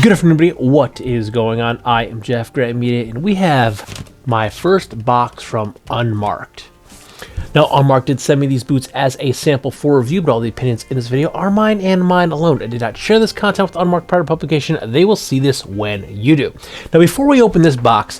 Good afternoon, everybody. What is going on? I am jeffgrantMEDIA, and we have my first box from Unmarked. Now, Unmarked did send me these boots as a sample for review, but all the opinions in this video are mine and mine alone. I did not share this content with Unmarked prior to publication. They will see this when you do. Now, before we open this box,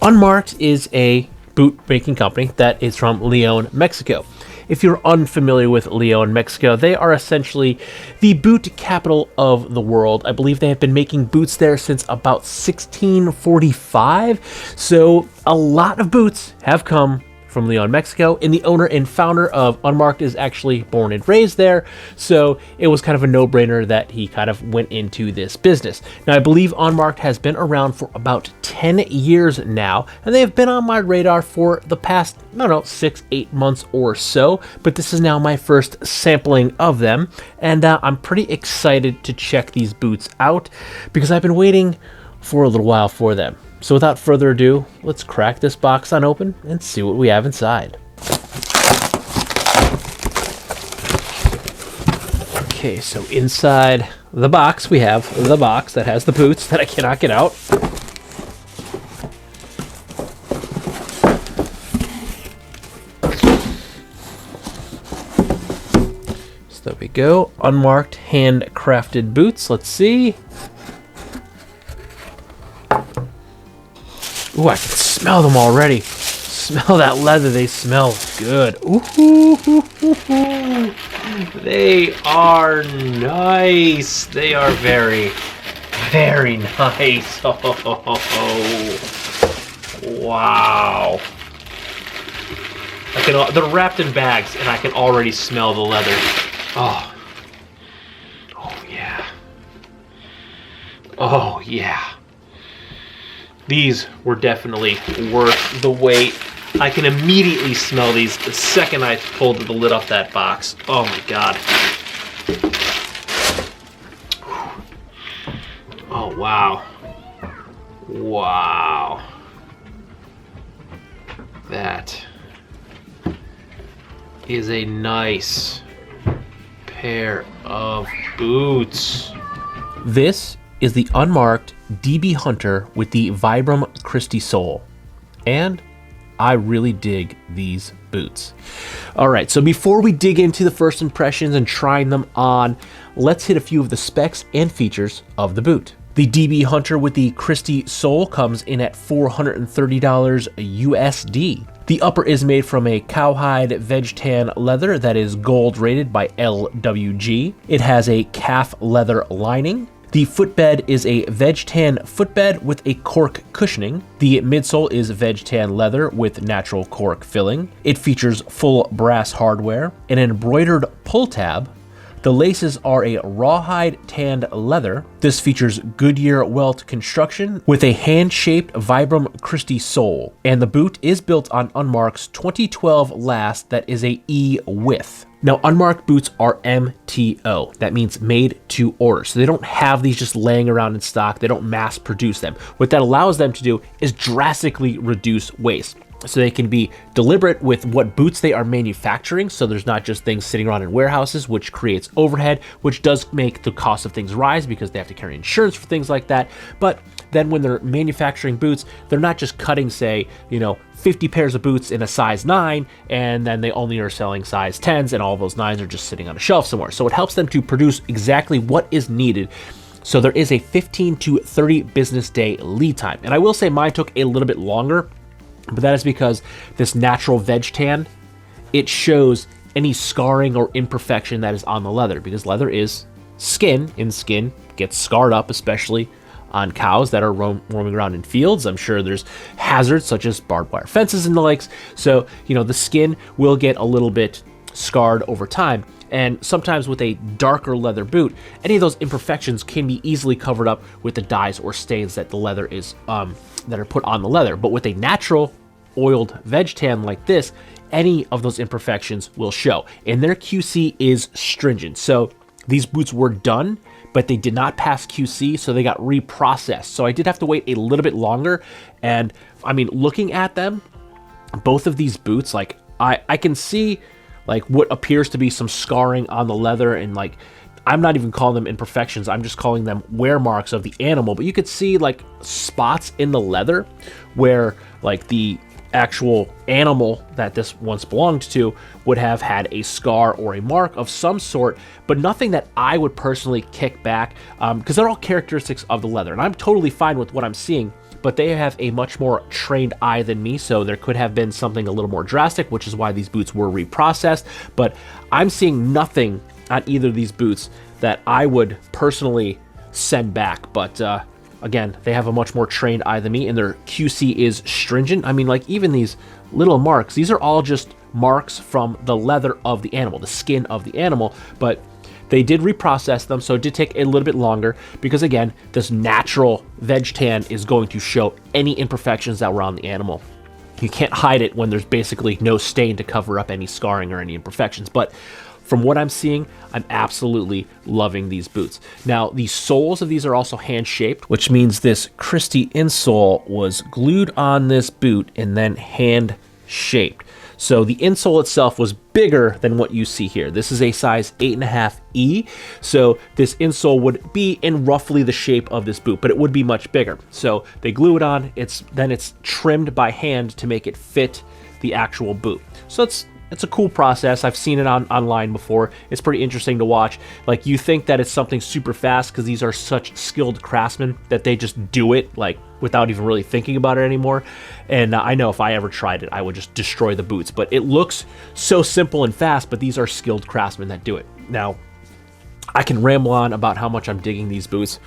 Unmarked is a boot making company that is from León, Mexico. If you're unfamiliar with León, Mexico, they are essentially the boot capital of the world. I believe they have been making boots there since about 1645. So a lot of boots have come from León, Mexico, and the owner and founder of Unmarked is actually born and raised there, so it was kind of a no-brainer that he kind of went into this business. Now, I believe Unmarked has been around for about 10 years now, and they have been on my radar for the past, I don't know, 6-8 months or so, but this is now my first sampling of them, and I'm pretty excited to check these boots out because I've been waiting for a little while for them. So without further ado, let's crack this box on open and see what we have inside. Okay, so inside the box, we have the box that has the boots that I cannot get out. So there we go, Unmarked handcrafted boots. Let's see. Ooh, I can smell them already. Smell that leather. They smell good. Ooh, they are nice. They are very, very nice. Oh, wow. They're wrapped in bags, and I can already smell the leather. Oh yeah. Oh yeah. These were definitely worth the wait. I can immediately smell these the second I pulled the lid off that box. Oh my god. Oh wow. Wow. That is a nice pair of boots. This is the Unmarked DB Hunter with the Vibram Christie sole, and I really dig these boots. All right, so before we dig into the first impressions and trying them on, let's hit a few of the specs and features of the boot. The DB Hunter with the Christie sole comes in at $430 USD. The upper is made from a cowhide veg tan leather that is gold rated by LWG. It has a calf leather lining. The footbed is a veg tan footbed with a cork cushioning. The midsole is veg tan leather with natural cork filling. It features full brass hardware, an embroidered pull tab. The laces are a rawhide tanned leather. This features Goodyear welt construction with a hand-shaped Vibram Christie sole. And the boot is built on Unmarked's 2012 last that is a E width. Now, Unmarked boots are MTO. That means made to order. So they don't have these just laying around in stock. They don't mass produce them. What that allows them to do is drastically reduce waste. So they can be deliberate with what boots they are manufacturing, so there's not just things sitting around in warehouses, which creates overhead, which does make the cost of things rise because they have to carry insurance for things like that. But then when they're manufacturing boots, they're not just cutting, say, 50 pairs of boots in a size 9, and then they only are selling size 10s, and all those 9s are just sitting on a shelf somewhere. So it helps them to produce exactly what is needed. So there is a 15 to 30 business day lead time. And I will say mine took a little bit longer, but that is because this natural veg tan, it shows any scarring or imperfection that is on the leather, because leather is skin, and skin gets scarred up, especially on cows that are roaming around in fields. I'm sure there's hazards such as barbed wire fences and the likes. So, the skin will get a little bit scarred over time. And sometimes with a darker leather boot, any of those imperfections can be easily covered up with the dyes or stains that the leather is that are put on the leather. But with a natural oiled veg tan like this, any of those imperfections will show. And their QC is stringent. So these boots were done, but they did not pass QC, so they got reprocessed. So I did have to wait a little bit longer. And I mean, looking at them, both of these boots, like I can see like what appears to be some scarring on the leather, and like I'm not even calling them imperfections. I'm just calling them wear marks of the animal. But you could see like spots in the leather where like the actual animal that this once belonged to would have had a scar or a mark of some sort, but nothing that I would personally kick back, because they're all characteristics of the leather, and I'm totally fine with what I'm seeing, but they have a much more trained eye than me, so there could have been something a little more drastic, which is why these boots were reprocessed. But I'm seeing nothing on either of these boots that I would personally send back. But again, they have a much more trained eye than me, and their QC is stringent. I mean, like even these little marks, these are all just marks from the leather of the animal, the skin of the animal, but they did reprocess them, so it did take a little bit longer because, again, this natural veg tan is going to show any imperfections that were on the animal. You can't hide it when there's basically no stain to cover up any scarring or any imperfections, but from what I'm seeing, I'm absolutely loving these boots. Now, the soles of these are also hand-shaped, which means this Christie insole was glued on this boot and then hand-shaped. So the insole itself was bigger than what you see here. This is a size 8.5E, so this insole would be in roughly the shape of this boot, but it would be much bigger. So they glue it on, then it's trimmed by hand to make it fit the actual boot. So it's a cool process. I've seen it online before. It's pretty interesting to watch. Like, you think that it's something super fast because these are such skilled craftsmen that they just do it like without even really thinking about it anymore. And I know if I ever tried it, I would just destroy the boots. But it looks so simple and fast, but these are skilled craftsmen that do it. Now, I can ramble on about how much I'm digging these boots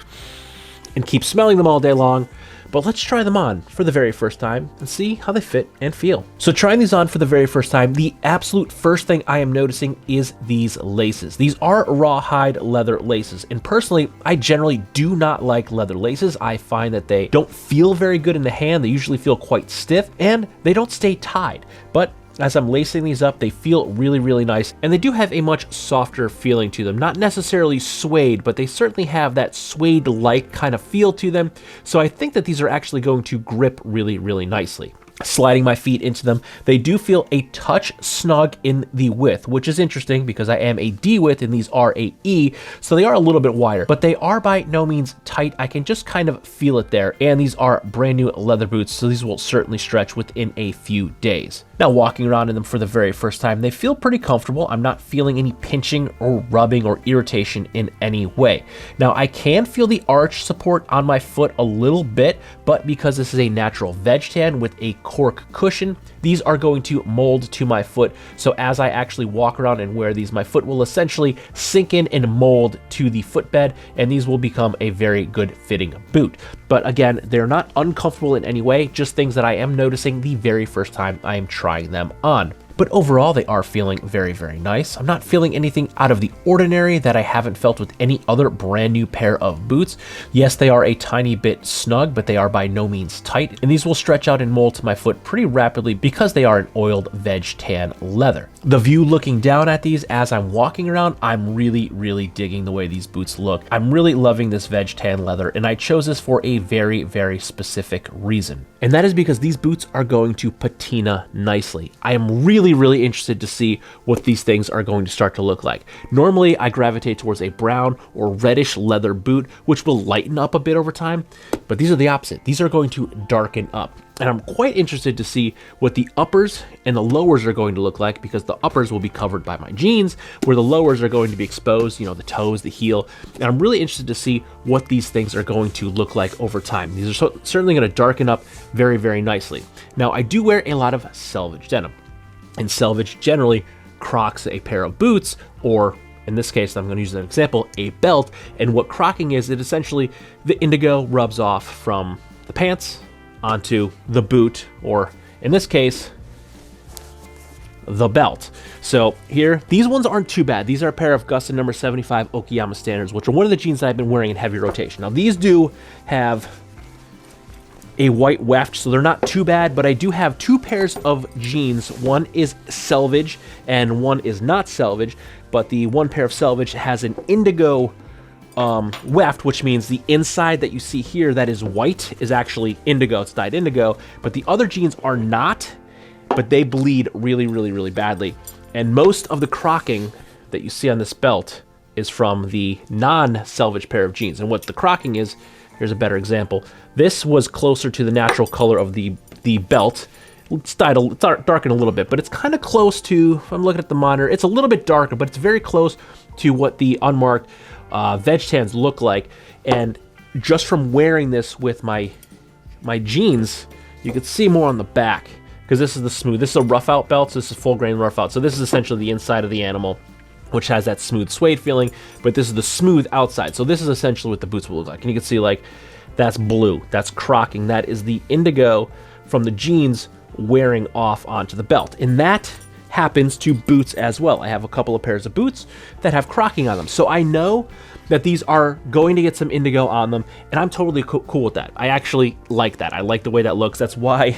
and keep smelling them all day long, but let's try them on for the very first time and see how they fit and feel. So trying these on for the very first time, the absolute first thing I am noticing is these laces. These are rawhide leather laces, and personally, I generally do not like leather laces. I find that they don't feel very good in the hand. They usually feel quite stiff, and they don't stay tied. But as I'm lacing these up, they feel really, really nice, and they do have a much softer feeling to them. Not necessarily suede, but they certainly have that suede-like kind of feel to them, so I think that these are actually going to grip really, really nicely. Sliding my feet into them, they do feel a touch snug in the width, which is interesting because I am a D width and these are a E, so they are a little bit wider, but they are by no means tight. I can just kind of feel it there, and these are brand new leather boots, so these will certainly stretch within a few days. Now, walking around in them for the very first time, they feel pretty comfortable. I'm not feeling any pinching or rubbing or irritation in any way. Now, I can feel the arch support on my foot a little bit, but because this is a natural veg tan with a cork cushion, these are going to mold to my foot. So as I actually walk around and wear these, my foot will essentially sink in and mold to the footbed, and these will become a very good fitting boot. But again, they're not uncomfortable in any way, just things that I am noticing the very first time I am trying them on. But overall, they are feeling very, very nice. I'm not feeling anything out of the ordinary that I haven't felt with any other brand new pair of boots. Yes, they are a tiny bit snug, but they are by no means tight, and these will stretch out and mold to my foot pretty rapidly because they are an oiled veg tan leather. The view looking down at these as I'm walking around, I'm really, really digging the way these boots look. I'm really loving this veg tan leather, and I chose this for a very, very specific reason. And that is because these boots are going to patina nicely. I am really interested to see what these things are going to start to look like. Normally, I gravitate towards a brown or reddish leather boot, which will lighten up a bit over time, but these are the opposite. These are going to darken up. And I'm quite interested to see what the uppers and the lowers are going to look like, because the uppers will be covered by my jeans, where the lowers are going to be exposed, you know, the toes, the heel. And I'm really interested to see what these things are going to look like over time. These are certainly going to darken up very, very nicely. Now, I do wear a lot of selvage denim, and selvage generally crocks a pair of boots, or in this case, I'm going to use an example, a belt. And what crocking is, it essentially, the indigo rubs off from the pants onto the boot, or in this case, the belt. So here, these ones aren't too bad. These are a pair of Gustin number 75 Okayama Standards, which are one of the jeans that I've been wearing in heavy rotation. Now, these do have a white weft, so they're not too bad, but I do have two pairs of jeans. One is selvage and one is not selvage, but the one pair of selvage has an indigo weft, which means the inside that you see here that is white is actually indigo. It's dyed indigo, but the other jeans are not, but they bleed really, really, really badly. And most of the crocking that you see on this belt is from the non-selvage pair of jeans. And what the crocking is, here's a better example. This was closer to the natural color of the belt. It's darkened a little bit, but it's kind of close to, if I'm looking at the monitor, it's a little bit darker, but it's very close to what the unmarked veg tans look like. And just from wearing this with my jeans, you can see more on the back, because this is the smooth. This is a rough out belt, so this is full grain rough out. So this is essentially the inside of the animal, which has that smooth suede feeling, but this is the smooth outside. So this is essentially what the boots will look like. And you can see, like, that's blue, that's crocking, that is the indigo from the jeans wearing off onto the belt. And that happens to boots as well. I have a couple of pairs of boots that have crocking on them. So I know that these are going to get some indigo on them, and I'm totally cool with that. I actually like that. I like the way that looks. That's why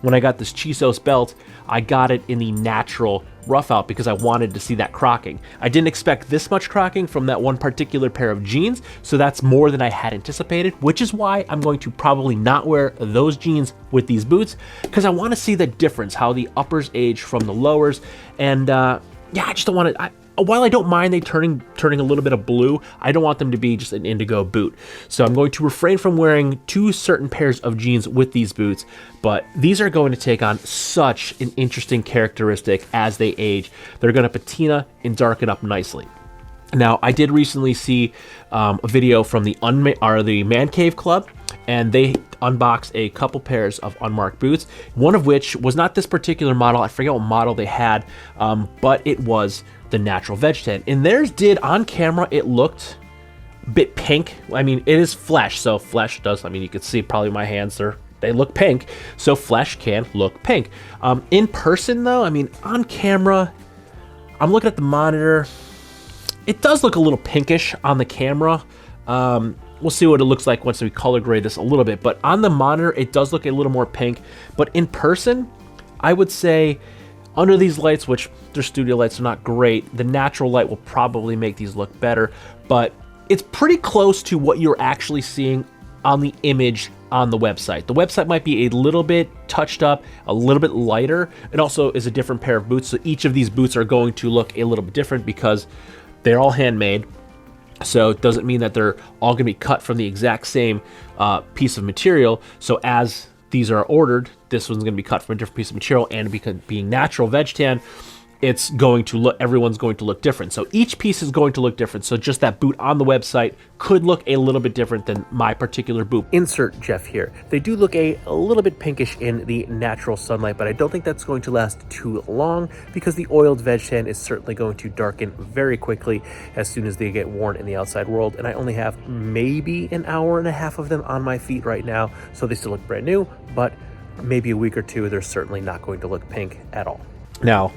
when I got this Chisos belt, I got it in the natural rough out, because I wanted to see that crocking. I didn't expect this much crocking from that one particular pair of jeans, so that's more than I had anticipated, which is why I'm going to probably not wear those jeans with these boots, because I want to see the difference, how the uppers age from the lowers. And yeah, I just don't want to, while I don't mind they turning a little bit of blue, I don't want them to be just an indigo boot. So I'm going to refrain from wearing two certain pairs of jeans with these boots, but these are going to take on such an interesting characteristic as they age. They're going to patina and darken up nicely. Now, I did recently see a video from the Man Cave Club, and they unboxed a couple pairs of unmarked boots, one of which was not this particular model. I forget what model they had, but it was the natural veg tan. And theirs did, on camera, it looked a bit pink. I mean, it is flesh, so flesh does, I mean, you can see probably my hands, they look pink, so flesh can look pink. In person, though, I mean, on camera, I'm looking at the monitor, it does look a little pinkish on the camera. We'll see what it looks like once we color grade this a little bit, but on the monitor, it does look a little more pink. But in person, I would say under these lights, which their studio lights are not great, the natural light will probably make these look better, but it's pretty close to what you're actually seeing on the image on the website. The website might be a little bit touched up, a little bit lighter. It also is a different pair of boots, so each of these boots are going to look a little bit different because they're all handmade. So it doesn't mean that they're all going to be cut from the exact same piece of material. So as these are ordered, this one's going to be cut from a different piece of material, and because being natural veg tan, it's going to look, everyone's going to look different. So each piece is going to look different. So just that boot on the website could look a little bit different than my particular boot. Insert Jeff here. They do look a little bit pinkish in the natural sunlight, but I don't think that's going to last too long, because the oiled veg tan is certainly going to darken very quickly as soon as they get worn in the outside world. And I only have maybe an hour and a half of them on my feet right now, so they still look brand new, but maybe a week or two, they're certainly not going to look pink at all. Now,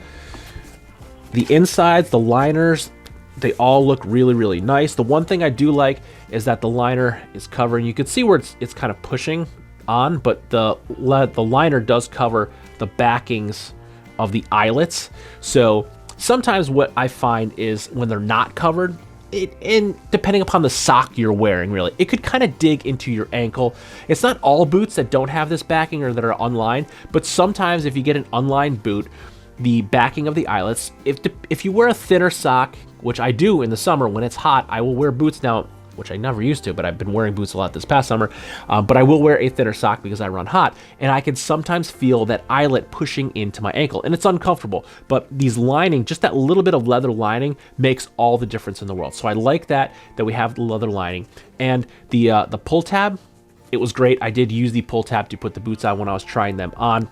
the insides, the liners, they all look really, really nice. The one thing I do like is that the liner is covering. You can see where it's kind of pushing on, but the liner does cover the backings of the eyelets. So sometimes what I find is when they're not covered, depending upon the sock you're wearing, really, it could kind of dig into your ankle. It's not all boots that don't have this backing or that are unlined, but sometimes if you get an unlined boot, the backing of the eyelets, if you wear a thinner sock, which I do in the summer when it's hot, I will wear boots now, which I never used to, but I've been wearing boots a lot this past summer, but I will wear a thinner sock because I run hot, and I can sometimes feel that eyelet pushing into my ankle, and it's uncomfortable. But these lining, just that little bit of leather lining, makes all the difference in the world. So I like that we have the leather lining. And the pull tab, it was great. I did use the pull tab to put the boots on when I was trying them on.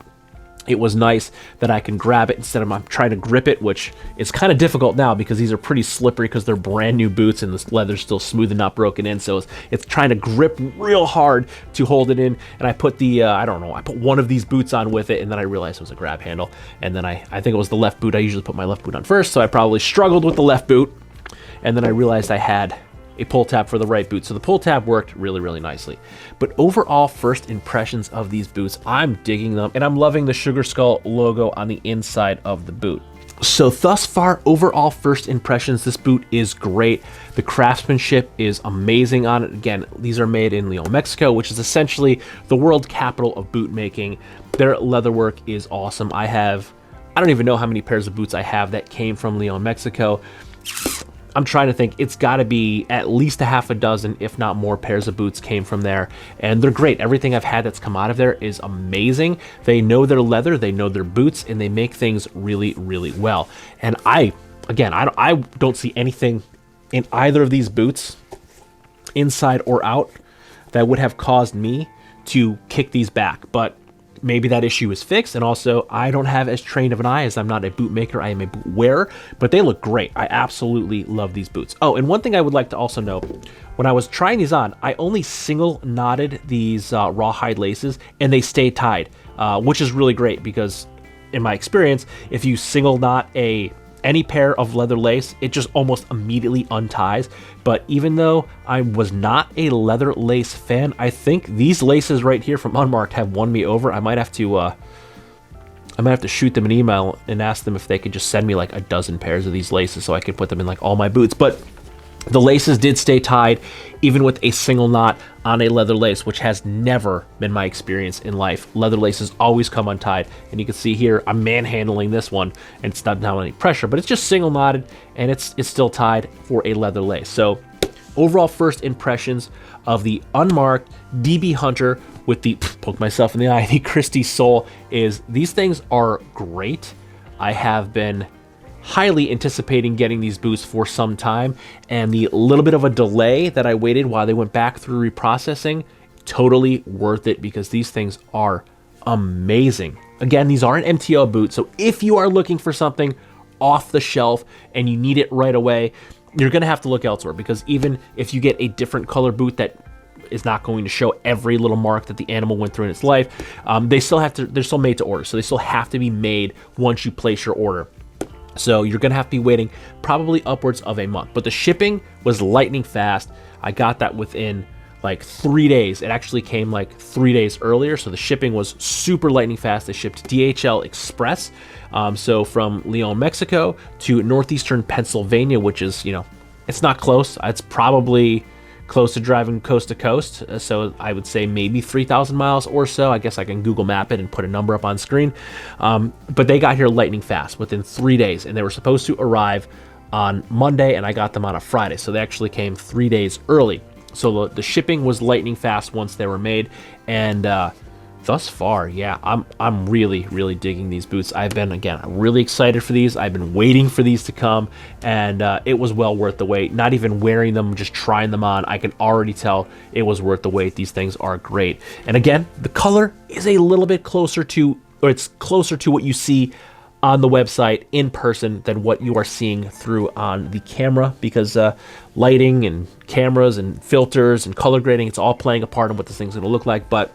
It was nice that I can grab it instead of trying to grip it, which is kind of difficult now because these are pretty slippery because they're brand new boots and the leather's still smooth and not broken in. So it's trying to grip real hard to hold it in. And I put I put one of these boots on with it, and then I realized it was a grab handle. And then I think it was the left boot. I usually put my left boot on first, so I probably struggled with the left boot. And then I realized I had a pull tab for the right boot. So the pull tab worked really, really nicely. But overall first impressions of these boots, I'm digging them, and I'm loving the Sugar Skull logo on the inside of the boot. So thus far, overall first impressions, this boot is great. The craftsmanship is amazing on it. Again, these are made in León, Mexico, which is essentially the world capital of boot making. Their leatherwork is awesome. I don't even know how many pairs of boots I have that came from León, Mexico. I'm trying to think, it's got to be at least a half a dozen, if not more, pairs of boots came from there, and they're great. Everything I've had that's come out of there is amazing. They know their leather, they know their boots, and they make things really, really well. And I don't see anything in either of these boots, inside or out, that would have caused me to kick these back, but maybe that issue is fixed. And also, I don't have as trained of an eye, as I'm not a boot maker, I am a boot wearer, but they look great. I absolutely love these boots. Oh, and one thing I would like to also note, when I was trying these on, I only single knotted these rawhide laces, and they stay tied, which is really great, because in my experience, if you single knot any pair of leather lace, it just almost immediately unties. But even though I was not a leather lace fan, I think these laces right here from Unmarked have won me over. I might have to shoot them an email and ask them if they could just send me like a dozen pairs of these laces so I could put them in like all my boots. But the laces did stay tied, even with a single knot on a leather lace, which has never been my experience in life. Leather laces always come untied, and you can see here I'm manhandling this one, and it's not down any pressure, but it's just single knotted, and it's still tied for a leather lace. So overall first impressions of the Unmarked DB Hunter with the, poke myself in the eye, the Christie sole, is these things are great. I have been highly anticipating getting these boots for some time, and the little bit of a delay that I waited while they went back through reprocessing, totally worth it, because these things are amazing. Again, these are an MTO boot, so if you are looking for something off the shelf and you need it right away, you're gonna have to look elsewhere, because even if you get a different color boot that is not going to show every little mark that the animal went through in its life, they're still made to order, so they still have to be made once you place your order. So you're gonna have to be waiting probably upwards of a month. But the shipping was lightning fast. I got that within like 3 days. It actually came like 3 days earlier, so the shipping was super lightning fast. They shipped DHL Express, so from Leon, Mexico to northeastern Pennsylvania, which is, you know, it's not close. It's probably close to driving coast to coast, so I would say maybe 3,000 miles or so. I guess I can Google map it and put a number up on screen. But they got here lightning fast within 3 days, and they were supposed to arrive on Monday, and I got them on a Friday, so they actually came 3 days early. So the shipping was lightning fast once they were made, and thus far, yeah, I'm really, really digging these boots. I've been, again, really excited for these. I've been waiting for these to come, and it was well worth the wait. Not even wearing them, just trying them on, I can already tell it was worth the wait. These things are great. And again, the color is a little bit closer to, or it's closer to what you see on the website in person than what you are seeing through on the camera, because lighting and cameras and filters and color grading, it's all playing a part in what this thing's gonna look like. But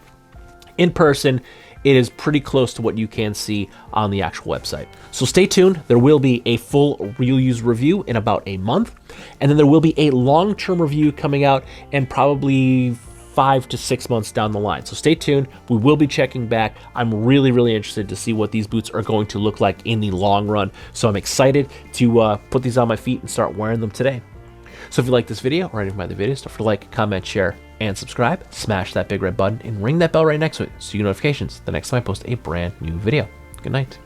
in person, it is pretty close to what you can see on the actual website. So stay tuned. There will be a full real use review in about a month, and then there will be a long-term review coming out in probably 5 to 6 months down the line. So stay tuned. We will be checking back. I'm really, really interested to see what these boots are going to look like in the long run. So I'm excited to put these on my feet and start wearing them today. So if you like this video or any of my other videos, don't forget to like, comment, share, and subscribe. Smash that big red button and ring that bell right next to it so you get notifications the next time I post a brand new video. Good night.